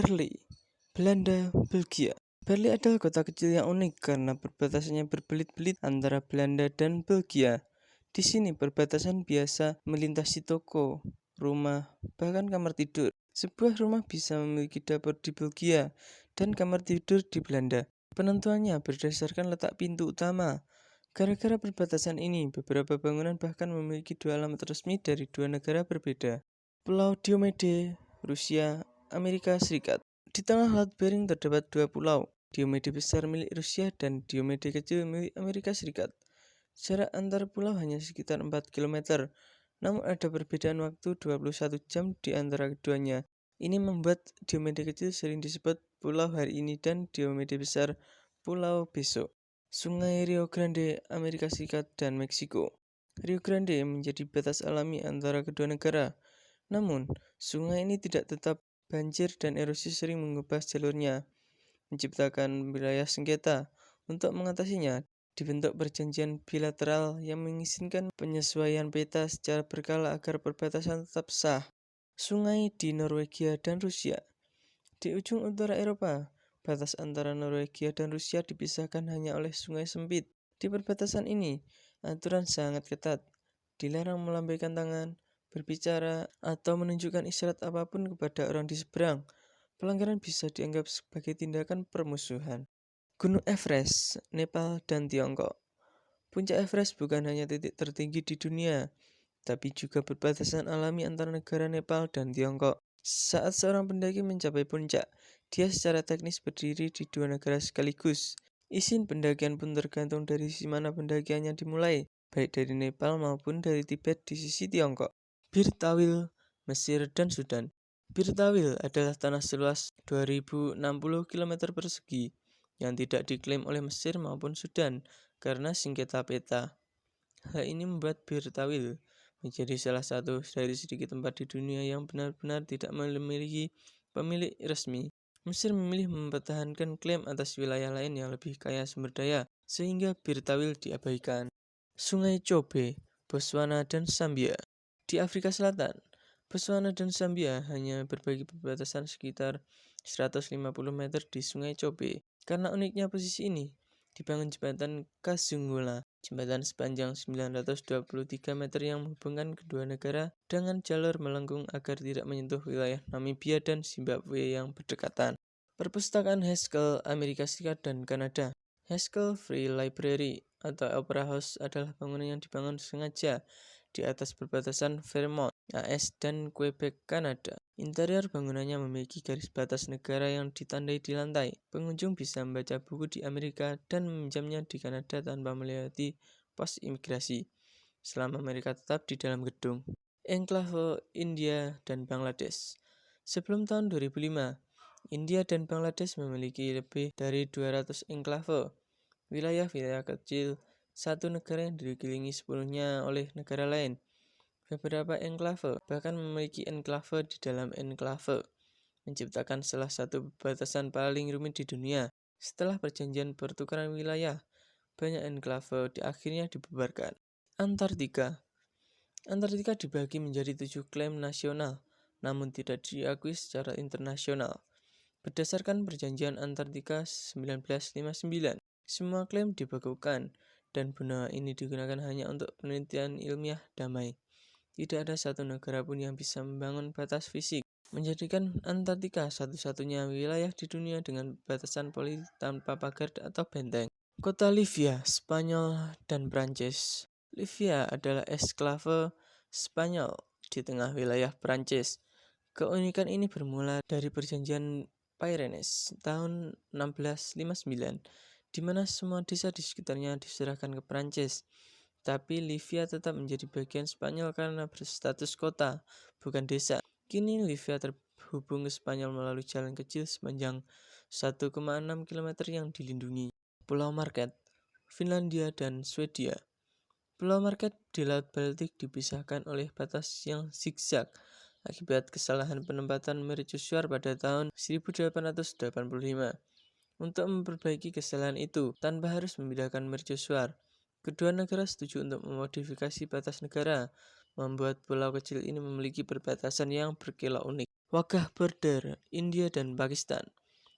Berlei, Belanda, Belgia. Berlei adalah kota kecil yang unik karena perbatasannya berbelit-belit antara Belanda dan Belgia. Di sini perbatasan biasa melintasi toko, rumah, bahkan kamar tidur. Sebuah rumah bisa memiliki dapur di Belgia dan kamar tidur di Belanda. Penentuannya berdasarkan letak pintu utama. Gara-gara perbatasan ini, beberapa bangunan bahkan memiliki dua alamat resmi dari dua negara berbeda. Pulau Diomede, Rusia, Amerika Serikat. Di tengah Laut Bering terdapat dua pulau, Diomede besar milik Rusia dan Diomede kecil milik Amerika Serikat. Jarak antar pulau hanya sekitar 4 km, namun ada perbedaan waktu 21 jam di antara keduanya. Ini membuat Diomede kecil sering disebut pulau hari ini dan Diomede besar pulau besok. Sungai Rio Grande, Amerika Serikat dan Meksiko. Rio Grande menjadi batas alami antara kedua negara. Namun, sungai ini tidak tetap, banjir dan erosi sering mengubah jalurnya, menciptakan wilayah sengketa. Untuk mengatasinya, dibentuk perjanjian bilateral yang mengizinkan penyesuaian peta secara berkala agar perbatasan tetap sah. Sungai di Norwegia dan Rusia. Di ujung utara Eropa, batas antara Norwegia dan Rusia dipisahkan hanya oleh sungai sempit. Di perbatasan ini, aturan sangat ketat. Dilarang melambaikan tangan, berbicara, atau menunjukkan isyarat apapun kepada orang di seberang. Pelanggaran bisa dianggap sebagai tindakan permusuhan. Gunung Everest, Nepal, dan Tiongkok. Puncak Everest bukan hanya titik tertinggi di dunia, tapi juga perbatasan alami antara negara Nepal dan Tiongkok. Saat seorang pendaki mencapai puncak, dia secara teknis berdiri di dua negara sekaligus. Izin pendakian pun tergantung dari sisi mana pendakiannya dimulai, baik dari Nepal maupun dari Tibet di sisi Tiongkok. Bir Tawil, Mesir, dan Sudan. Bir Tawil adalah tanah seluas 2060 km persegi yang tidak diklaim oleh Mesir maupun Sudan karena sengketa peta. Hal ini membuat Bir Tawil menjadi salah satu dari sedikit tempat di dunia yang benar-benar tidak memiliki pemilik resmi. Mesir memilih mempertahankan klaim atas wilayah lain yang lebih kaya sumber daya, sehingga Bir Tawil diabaikan. Sungai Chobe, Botswana, dan Zambia. Di Afrika Selatan, Botswana dan Zambia hanya berbagi perbatasan sekitar 150 meter di Sungai Chobe. Karena uniknya posisi ini, dibangun jembatan Kazungula, jembatan sepanjang 923 meter yang menghubungkan kedua negara dengan jalur melengkung agar tidak menyentuh wilayah Namibia dan Zimbabwe yang berdekatan. Perpustakaan Haskell, Amerika Serikat dan Kanada. Haskell Free Library atau Opera House adalah bangunan yang dibangun sengaja di atas perbatasan Vermont, AS dan Quebec, Kanada. Interior bangunannya memiliki garis batas negara yang ditandai di lantai. Pengunjung bisa membaca buku di Amerika dan meminjamnya di Kanada tanpa melewati pos imigrasi, selama mereka tetap di dalam gedung. Enklave India dan Bangladesh. Sebelum tahun 2005, India dan Bangladesh memiliki lebih dari 200 enklave, wilayah-wilayah kecil satu negara yang dikelilingi sepenuhnya oleh negara lain. Beberapa enklave bahkan memiliki enklave di dalam enklave, menciptakan salah satu batasan paling rumit di dunia. Setelah perjanjian pertukaran wilayah, banyak enklave akhirnya dibubarkan. Antartika. Antartika dibagi menjadi 7 klaim nasional, namun tidak diakui secara internasional. Berdasarkan perjanjian Antartika 1959, semua klaim dibekukan, dan benua ini digunakan hanya untuk penelitian ilmiah damai. Tidak ada satu negara pun yang bisa membangun batas fisik, menjadikan Antartika satu-satunya wilayah di dunia dengan batasan politik tanpa pagar atau benteng. Kota Livia, Spanyol, dan Prancis. Livia adalah eksklave Spanyol di tengah wilayah Prancis. Keunikan ini bermula dari perjanjian Pyrenees tahun 1659, di mana semua desa di sekitarnya diserahkan ke Prancis. Tapi Livia tetap menjadi bagian Spanyol karena berstatus kota, bukan desa. Kini Livia terhubung ke Spanyol melalui jalan kecil sepanjang 1,6 km yang dilindungi. Pulau Market, Finlandia dan Swedia. Pulau Market di Laut Baltik dipisahkan oleh batas yang zigzag akibat kesalahan penempatan mercusuar pada tahun 1885. Untuk memperbaiki kesalahan itu, tanpa harus memindahkan mercusuar, kedua negara setuju untuk memodifikasi batas negara, membuat pulau kecil ini memiliki perbatasan yang berkilau unik. Wakah border India dan Pakistan.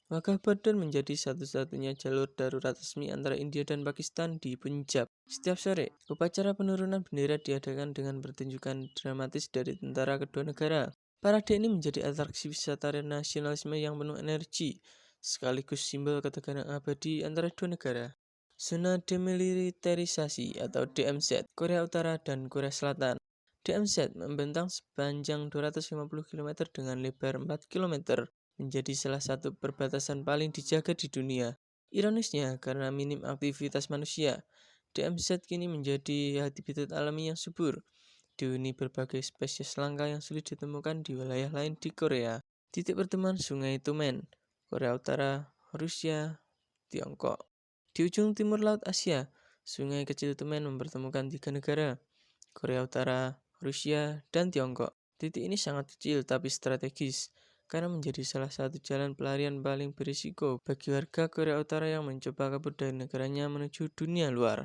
Wakah border menjadi satu-satunya jalur darurat resmi antara India dan Pakistan di Punjab. Setiap sore, upacara penurunan bendera diadakan dengan pertunjukan dramatis dari tentara kedua negara. Parade ini menjadi atraksi wisata nasionalisme yang penuh energi, sekaligus simbol ketegangan abadi antara dua negara. Zona demilitarisasi atau DMZ, Korea Utara dan Korea Selatan. DMZ membentang sepanjang 250 km dengan lebar 4 km, menjadi salah satu perbatasan paling dijaga di dunia. Ironisnya, karena minim aktivitas manusia, DMZ kini menjadi habitat alami yang subur, dihuni berbagai spesies langka yang sulit ditemukan di wilayah lain di Korea. Titik pertemuan Sungai Tumen, Korea Utara, Rusia, Tiongkok. Di ujung timur Laut Asia, Sungai Kecil Tumen mempertemukan tiga negara, Korea Utara, Rusia, dan Tiongkok. Titik ini sangat kecil tapi strategis, karena menjadi salah satu jalan pelarian paling berisiko bagi warga Korea Utara yang mencoba kabur dari negaranya menuju dunia luar.